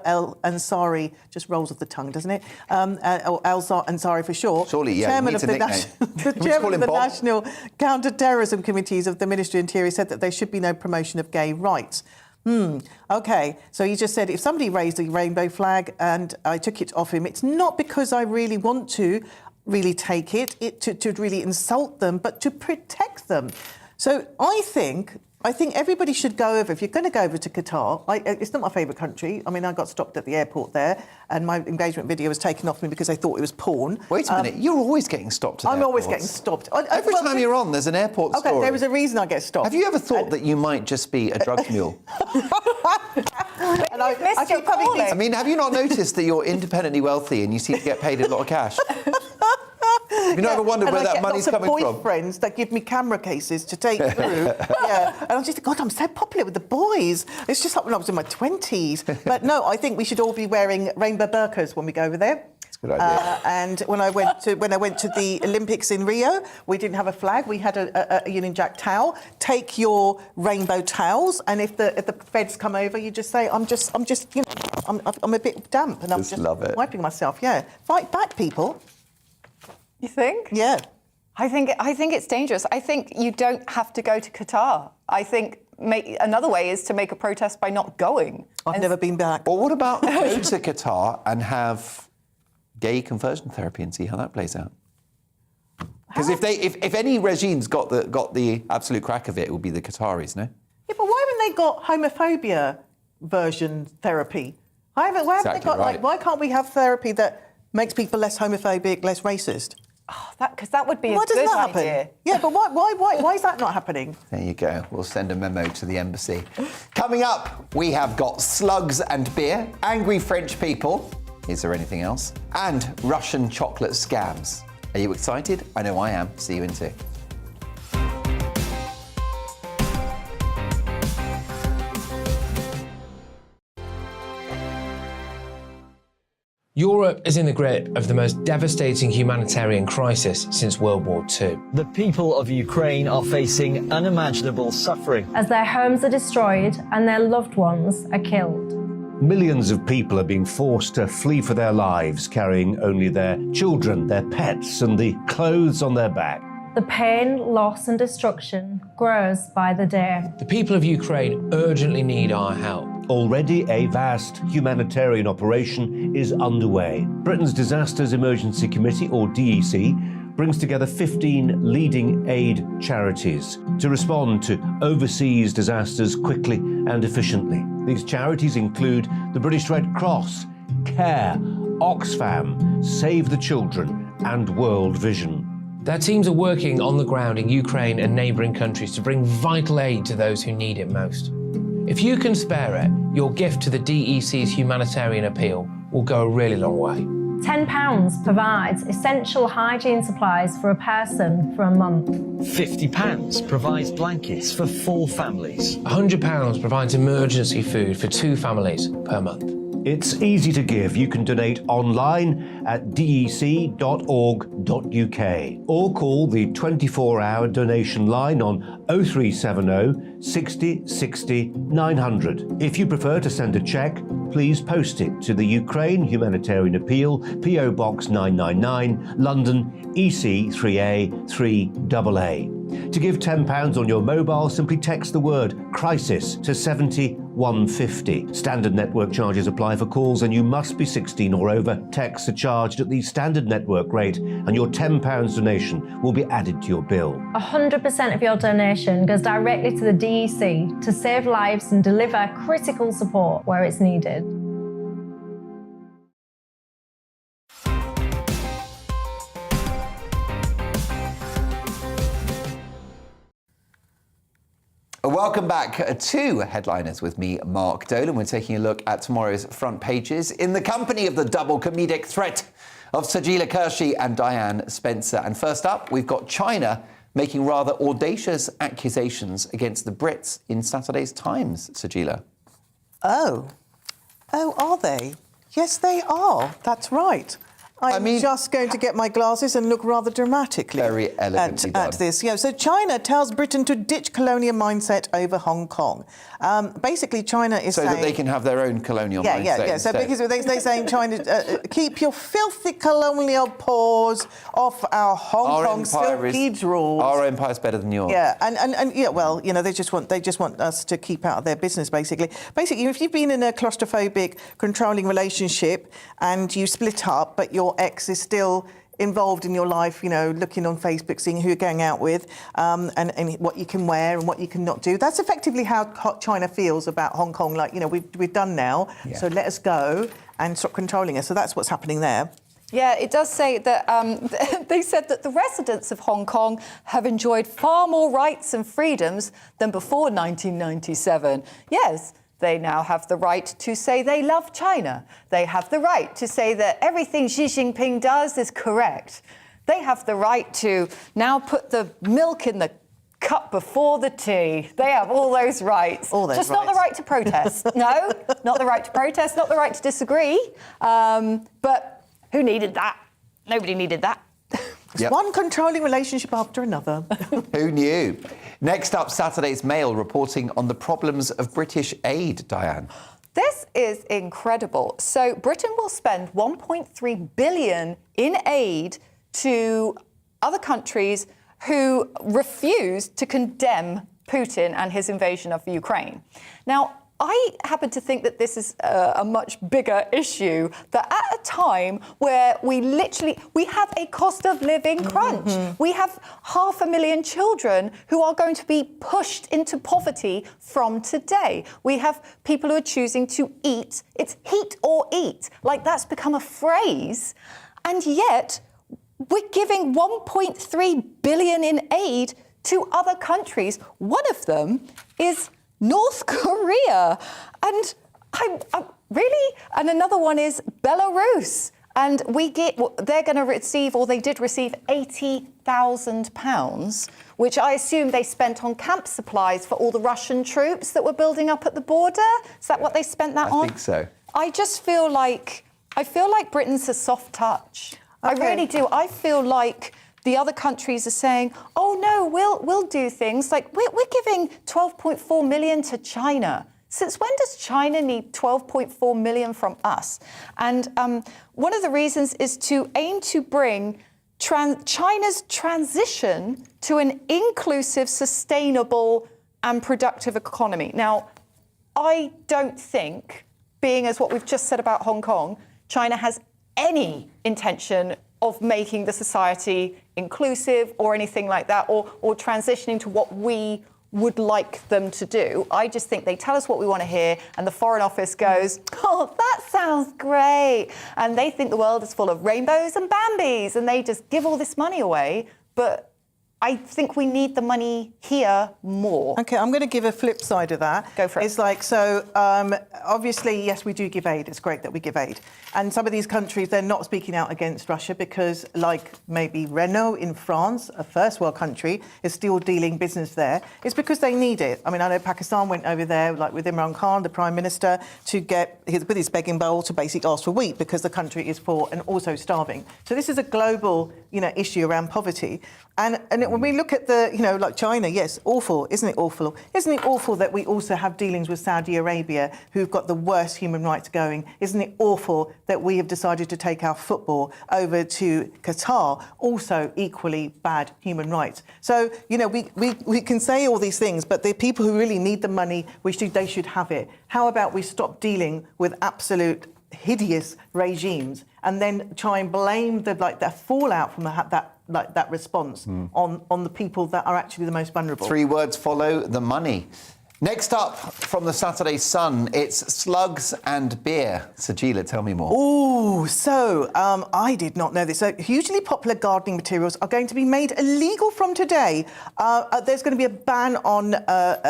El Ansari, just rolls off the tongue, doesn't it? Or El Ansari for short. Surely, yeah. Chairman of the National Counter-Terrorism Committees of the Ministry of Interior said that there should be no promotion of gay rights. OK, so he just said, if somebody raised a rainbow flag and I took it off him, it's not because I really want to really take it to really insult them, but to protect them. So I think everybody should go over. If you're going to go over to Qatar, it's not my favourite country. I mean, I got stopped at the airport there, and my engagement video was taken off me because they thought it was porn. Wait a minute, you're always getting stopped at I'm airports. always getting stopped. Every time you're on, there's an airport story. Okay, there was a reason I get stopped. Have you ever thought that you might just be a drugs mule? And I keep having these. I mean, have you not noticed that you're independently wealthy and you seem to get paid a lot of cash? Have you not ever wondered where that money's coming from? I get lots of boyfriends that give me camera cases to take through. Yeah, and I'm just, God, I'm so popular with the boys. It's just like when I was in my 20s. But no, I think we should all be wearing rainbow burqas when we go over there. That's a good idea. And when I went to the Olympics in Rio, we didn't have a flag. We had a Union Jack towel. Take your rainbow towels, and if the feds come over, you just say, I'm just, you know, I'm a bit damp, and I'm just love it. wiping myself. Yeah, fight back, people. You think? Yeah. I think it's dangerous. I think you don't have to go to Qatar. I think another way is to make a protest by not going. I've never been back. Or what about go to Qatar and have gay conversion therapy and see how that plays out? Because if any regime's got the absolute crack of it, it would be the Qataris, no? Yeah, but why haven't they got homophobia version therapy? Why haven't they got why can't we have therapy that makes people less homophobic, less racist? Oh, because that would be Why a doesn't good that happen? idea. Yeah, but why is that not happening? There you go. We'll send a memo to the embassy. Coming up, we have got slugs and beer, angry French people. Is there anything else? And Russian chocolate scams. Are you excited? I know I am. See you in 2. Europe is in the grip of the most devastating humanitarian crisis since World War II. The people of Ukraine are facing unimaginable suffering. As their homes are destroyed and their loved ones are killed. Millions of people are being forced to flee for their lives, carrying only their children, their pets, and the clothes on their back. The pain, loss and destruction grows by the day. The people of Ukraine urgently need our help. Already a vast humanitarian operation is underway. Britain's Disasters Emergency Committee, or DEC, brings together 15 leading aid charities to respond to overseas disasters quickly and efficiently. These charities include the British Red Cross, CARE, Oxfam, Save the Children, and World Vision. Their teams are working on the ground in Ukraine and neighbouring countries to bring vital aid to those who need it most. If you can spare it, your gift to the DEC's humanitarian appeal will go a really long way. £10 provides essential hygiene supplies for a person for a month. £50 provides blankets for 4 families. £100 provides emergency food for 2 families per month. It's easy to give. You can donate online at dec.org.uk or call the 24-hour donation line on 0370 60 60 900. If you prefer to send a cheque, please post it to the Ukraine Humanitarian Appeal, P.O. Box 999, London, EC 3A 3AA. To give £10 on your mobile, simply text the word crisis to 70150. Standard network charges apply for calls and you must be 16 or over. Texts are charged at the standard network rate and your £10 donation will be added to your bill. 100% of your donation goes directly to the DEC to save lives and deliver critical support where it's needed. Welcome back to Headliners with me, Mark Dolan. We're taking a look at tomorrow's front pages in the company of the double comedic threat of Sajila Kershi and Diane Spencer. And first up, we've got China making rather audacious accusations against the Brits in Saturday's Times, Sajila. Oh, are they? Yes, they are. That's right. I'm just going to get my glasses and look rather dramatically very elegantly at this. Yeah, so China tells Britain to ditch colonial mindset over Hong Kong. Basically, China is saying... So that they can have their own colonial mindset. Yeah. So because they're saying, China, keep your filthy colonial paws off our Hong Kong silky drawers. Our empire's better than yours. Yeah, and yeah, well, you know, they just want us to keep out of their business, basically. Basically, if you've been in a claustrophobic, controlling relationship and you split up, but your ex is still involved in your life, looking on Facebook, seeing who you're going out with, and what you can wear and what you cannot do. That's effectively how China feels about Hong Kong. Like, we've done now, so let us go and stop controlling us. So that's what's happening there. Yeah, it does say that they said that the residents of Hong Kong have enjoyed far more rights and freedoms than before 1997. Yes. They now have the right to say they love China. They have the right to say that everything Xi Jinping does is correct. They have the right to now put the milk in the cup before the tea. They have all those rights. Just not the right to protest. No, not the right to protest, not the right to disagree. But who needed that? Nobody needed that. It's one controlling relationship after another. Who knew? Next up, Saturday's Mail reporting on the problems of British aid, Diane. This is incredible. So Britain will spend 1.3 billion in aid to other countries who refuse to condemn Putin and his invasion of Ukraine. Now, I happen to think that this is a much bigger issue, that at a time where we have a cost of living crunch. We have 500,000 children who are going to be pushed into poverty from today. We have people who are choosing to eat. It's heat or eat. Like, that's become a phrase. And yet, we're giving 1.3 billion in aid to other countries. One of them is North Korea, and I'm really, and another one is Belarus, and they're going to receive, or they did receive, £80,000, which I assume they spent on camp supplies for all the Russian troops that were building up at the border. Is that what they spent that on? I think so. I just feel like Britain's a soft touch. Okay. I really do. I feel like the other countries are saying, oh, no, we'll do things. Like, we're giving 12.4 million to China. Since when does China need 12.4 million from us? And one of the reasons is to aim to bring China's transition to an inclusive, sustainable and productive economy. Now, I don't think, being as what we've just said about Hong Kong, China has any intention of making the society inclusive or anything like that, or transitioning to what we would like them to do. I just think they tell us what we want to hear, and the Foreign Office goes, oh, that sounds great. And they think the world is full of rainbows and Bambis, and they just give all this money away. But I think we need the money here more. OK, I'm going to give a flip side of that. Go for it. It's like, obviously, yes, we do give aid. It's great that we give aid. And some of these countries, they're not speaking out against Russia because, like maybe Renault in France, a first world country, is still dealing business there. It's because they need it. I mean, I know Pakistan went over there, like with Imran Khan, the Prime Minister, to get with his begging bowl to basically ask for wheat because the country is poor and also starving. So this is a global, issue around poverty. And when we look at like China, yes, awful, isn't it awful? Isn't it awful that we also have dealings with Saudi Arabia, who've got the worst human rights going? Isn't it awful that we have decided to take our football over to Qatar, also equally bad human rights? So, we can say all these things, but the people who really need the money, they should have it. How about we stop dealing with absolute hideous regimes and then try and blame the fallout from that response on the people that are actually the most vulnerable. 3 words follow: the money. Next up from the Saturday Sun, it's slugs and beer. Sajila, tell me more. Oh, so I did not know this. So hugely popular gardening materials are going to be made illegal from today. There's going to be a ban on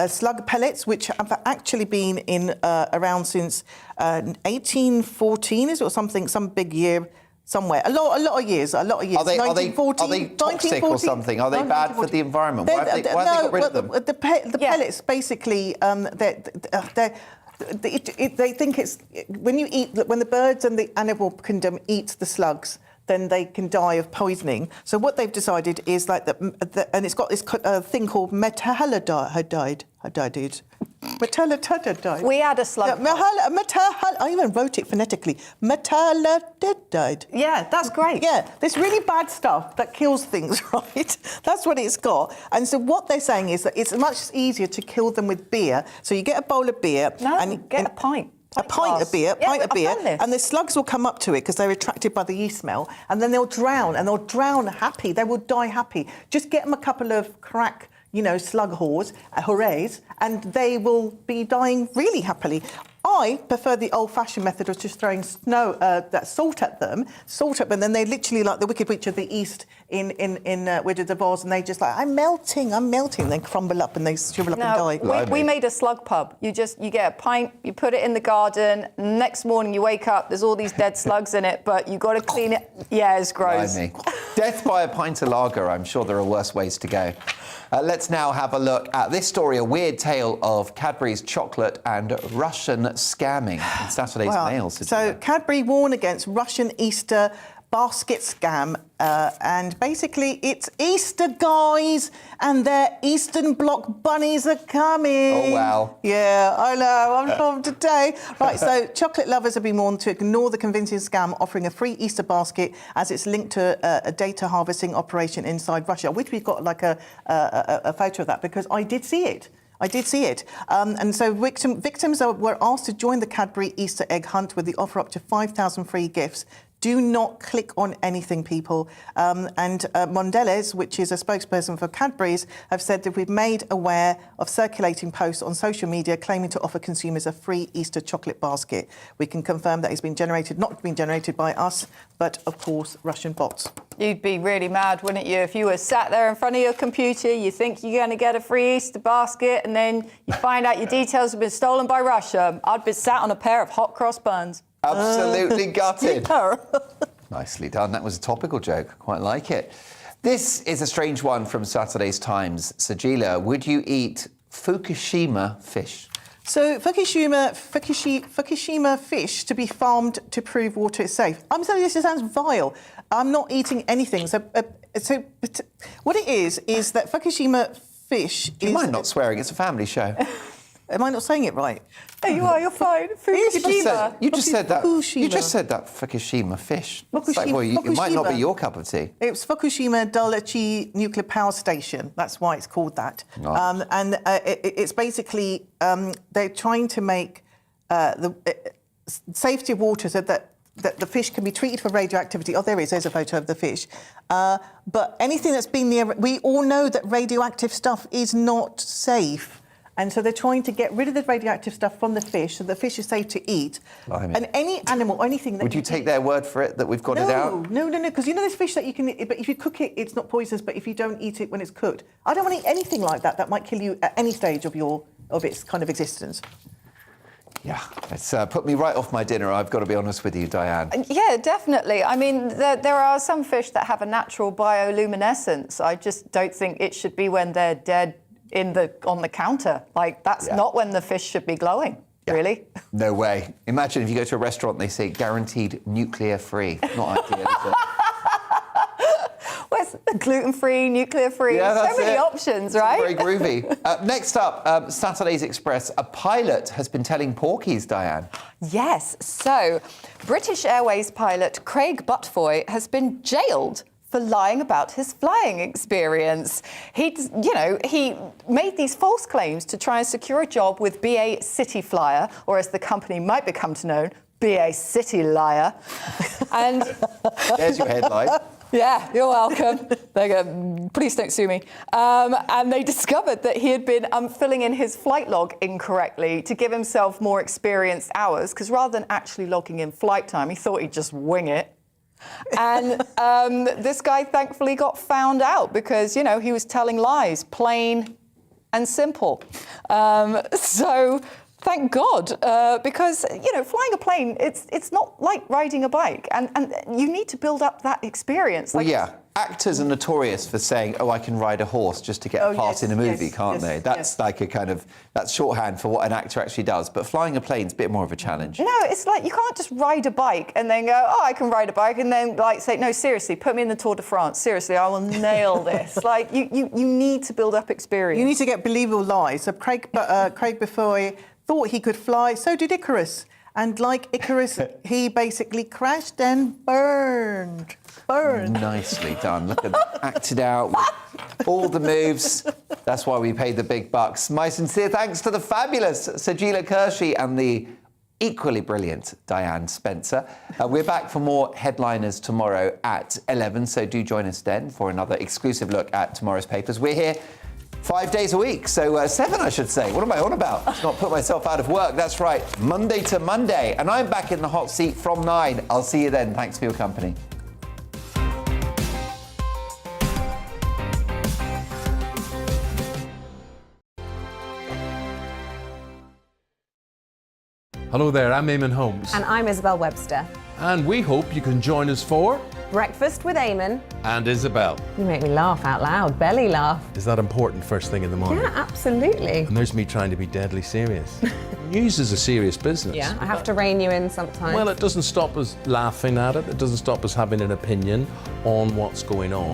slug pellets, which have actually been in around since 1814, is it, or something, some big year. Somewhere, a lot of years. Are they toxic or something? Are they bad for the environment? Why have they got rid of them? The pellets, basically, they think it's when the birds and the animal kingdom eat the slugs, then they can die of poisoning. So what they've decided is and it's got this thing called metallothioneidide. Metallothioneidide. We had a slug. I even wrote it phonetically. Metallothioneidide. Yeah, that's great. Yeah, this really bad stuff that kills things, right? That's what it's got. And so what they're saying is that it's much easier to kill them with beer. So you get a bowl of beer. No, and get a pint. a pint of beer, Yeah, I've done this. and the slugs will come up to it because they're attracted by the yeast smell, and then they'll drown, happy. They will die happy. Just get them a couple of crack, slug hoorays, and they will be dying really happily. I prefer the old-fashioned method of just throwing salt at them, then they literally, like the Wicked Witch of the East in Wizard of Oz, and they just like, I'm melting, they crumble up and they shrivel up and die. We made a slug pub. You get a pint, you put it in the garden, next morning you wake up, there's all these dead slugs in it, but you got to clean it. Yeah, it's gross. Death by a pint of lager, I'm sure there are worse ways to go. Let's now have a look at this story, a weird tale of Cadbury's chocolate and Russian scamming in Saturday's Mail. So Cadbury warn against Russian Easter basket scam, and basically it's Easter, guys, and their Eastern Bloc bunnies are coming. Oh, wow. Yeah, I know, I'm from today. Right, so chocolate lovers have been warned to ignore the convincing scam offering a free Easter basket as it's linked to a data harvesting operation inside Russia, which we've got like a photo of that because I did see it. And so victims were asked to join the Cadbury Easter egg hunt with the offer up to 5,000 free gifts. Do not click on anything, people. And Mondelez, which is a spokesperson for Cadbury's, have said that we've made aware of circulating posts on social media claiming to offer consumers a free Easter chocolate basket. We can confirm that it's not been generated by us, but, of course, Russian bots. You'd be really mad, wouldn't you, if you were sat there in front of your computer, you think you're going to get a free Easter basket, and then you find out your details have been stolen by Russia. I'd be sat on a pair of hot cross buns. Absolutely gutted. Nicely done. That was a topical joke. Quite like it. This is a strange one from Saturday's Times. Sajila, would you eat Fukushima fish? So Fukushima fish to be farmed to prove water is safe. I'm sorry, this sounds vile. I'm not eating anything. So what it is that Fukushima fish Do you mind not swearing? It's a family show. Am I not saying it right? There you are, you're fine. Fukushima. You just said that. You just said that Fukushima fish. It might not be your cup of tea. It's Fukushima Daiichi Nuclear Power Station. That's why it's called that. Right. It's basically they're trying to make the safety of water so that the fish can be treated for radioactivity. Oh, there's a photo of the fish. But anything that's been near, we all know that radioactive stuff is not safe. And so they're trying to get rid of the radioactive stuff from the fish so the fish is safe to eat. Blimey. And any animal or anything that... Would you take their word for it that we've got it out? No, because you know there's fish that you can eat, but if you cook it, it's not poisonous, but if you don't eat it when it's cooked. I don't want to eat anything like that. That might kill you at any stage of its kind of existence. Yeah, it's put me right off my dinner, I've got to be honest with you, Diane. Yeah, definitely. I mean, there are some fish that have a natural bioluminescence. I just don't think it should be when they're dead on the counter. Like, that's not when the fish should be glowing, really. No way. Imagine if you go to a restaurant and they say guaranteed nuclear-free. Not ideal, is it? Where's gluten-free, nuclear-free? Yeah, so many options, right? Very groovy. Next up, Saturday's Express. A pilot has been telling porkies, Diane. Yes. So, British Airways pilot Craig Butfoy has been jailed for lying about his flying experience. He made these false claims to try and secure a job with BA City Flyer, or as the company might become to know, BA City Liar. And there's your headline. Yeah, you're welcome. Please don't sue me. And they discovered that he had been filling in his flight log incorrectly to give himself more experienced hours, because rather than actually logging in flight time, he thought he'd just wing it. And this guy thankfully got found out because, he was telling lies, plain and simple. So thank God, because, flying a plane, it's not like riding a bike. And you need to build up that experience. Well, yeah. Actors are notorious for saying, I can ride a horse just to get a part in a movie, can't they? That's like that's shorthand for what an actor actually does. But flying a plane's a bit more of a challenge. No, it's like you can't just ride a bike and then go, I can ride a bike, and then say, no, seriously, put me in the Tour de France. Seriously, I will nail this. Like, you need to build up experience. You need to get believable lies. So Craig Butfoy thought he could fly, so did Icarus. And like Icarus, he basically crashed and burned. Nicely done. Look at that. Acted out with all the moves. That's why we pay the big bucks. My sincere thanks to the fabulous Sajila Kershi and the equally brilliant Diane Spencer. We're back for more headliners tomorrow at 11, so do join us then for another exclusive look at tomorrow's papers. We're here 5 days a week, so 7 I should say. What am I on about? Let's not put myself out of work. That's right, Monday to Monday. And I'm back in the hot seat from 9. I'll see you then. Thanks for your company. Hello there, I'm Eamon Holmes. And I'm Isabel Webster. And we hope you can join us for Breakfast with Eamon. And Isabel. You make me laugh out loud, belly laugh. Is that important first thing in the morning? Yeah, absolutely. And there's me trying to be deadly serious. News is a serious business. Yeah, I have to rein you in sometimes. Well, it doesn't stop us laughing at it. It doesn't stop us having an opinion on what's going on.